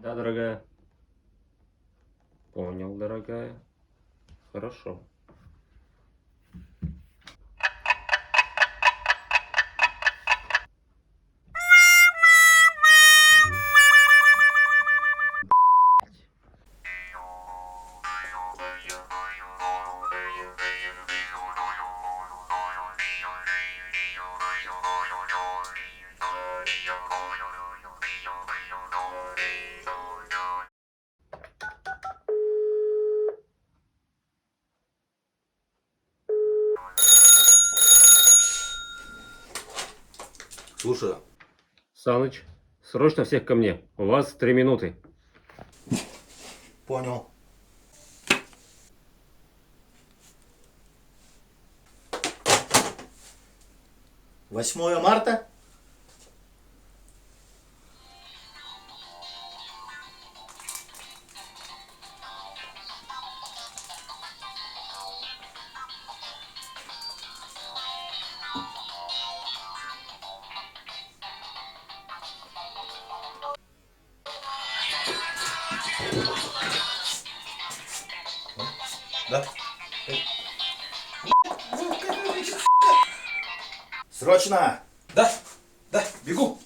Да, дорогая. Понял, дорогая. Хорошо. Слушаю. Саныч, срочно всех ко мне. У вас 3 минуты. Понял. Восьмое марта? Да. Срочно! Да, бегу.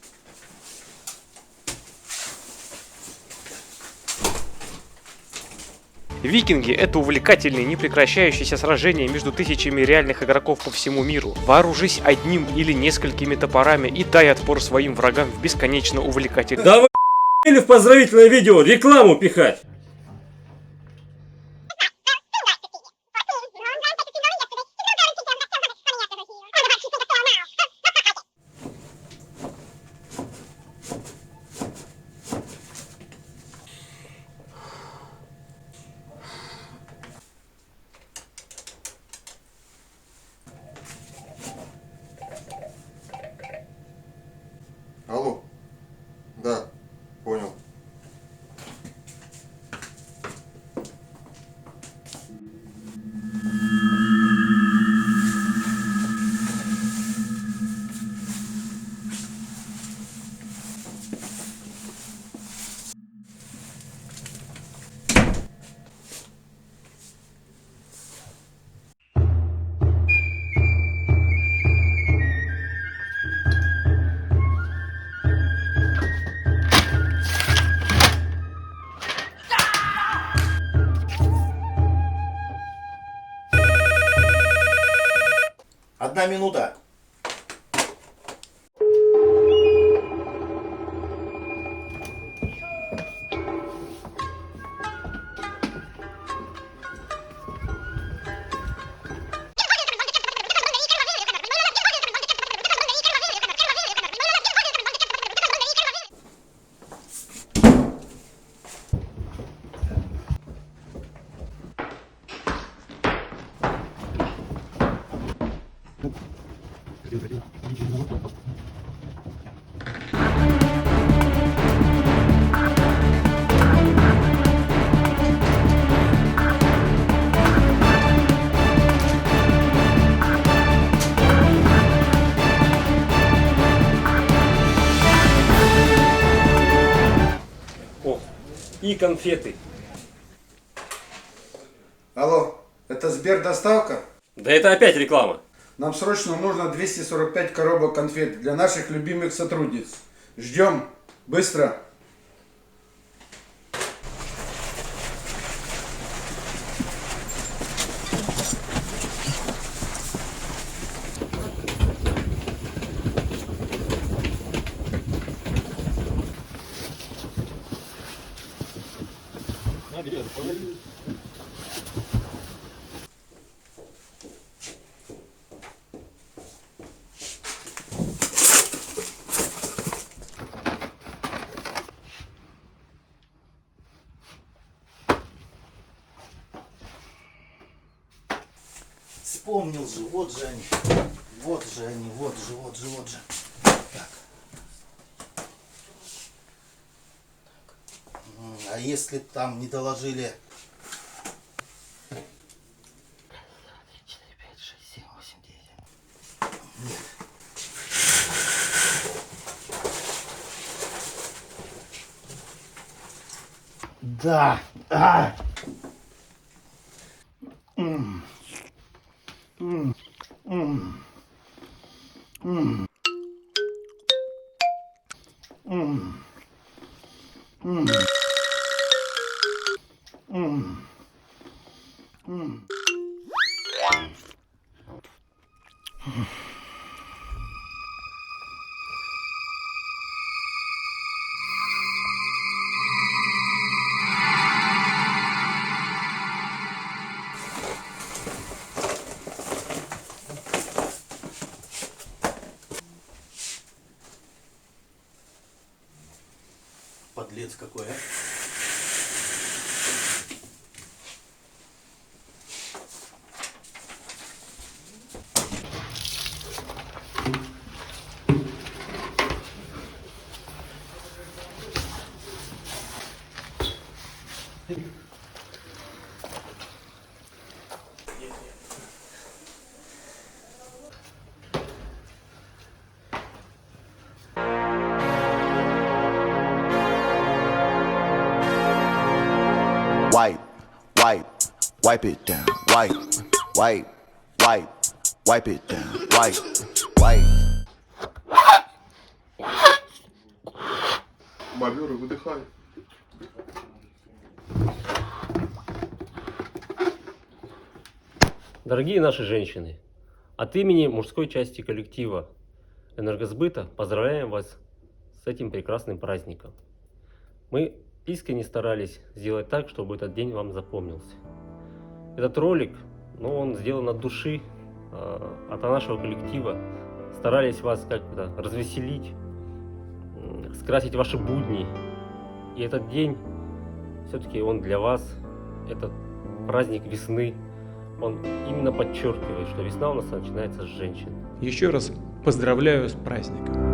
Викинги — это увлекательные, непрекращающиеся сражения между тысячами реальных игроков по всему миру. Вооружись одним или несколькими топорами и дай отпор своим врагам в бесконечно увлекательном. Да вы или в поздравительное видео рекламу пихать? Алло. Да, понял. Одна минута. О, и конфеты. Алло, это Сбердоставка? Да это опять реклама. Нам срочно нужно 245 коробок конфет для наших любимых сотрудниц. Ждем. Быстро. Вспомнил же, вот же они. Вот же они, вот же, вот же, вот же. Так. А если там не доложили? 1, 2, 3, 4, 5, 6, 7, 8, 9. Нет. Да. А. М. М. М. М. М. М. М. М. Подлец какой, а? Wipe, wipe, wipe it down. Wipe, wipe, wipe, wipe it down. Wipe, wipe. Бобер, выдыхай. Дорогие наши женщины, от имени мужской части коллектива Энергосбыта поздравляем вас с этим прекрасным праздником. Мы искренне старались сделать так, чтобы этот день вам запомнился. Этот ролик, он сделан от души, от нашего коллектива. Старались вас как-то развеселить, скрасить ваши будни. И этот день, все-таки он для вас, этот праздник весны, он именно подчеркивает, что весна у нас начинается с женщин. Еще раз поздравляю с праздником.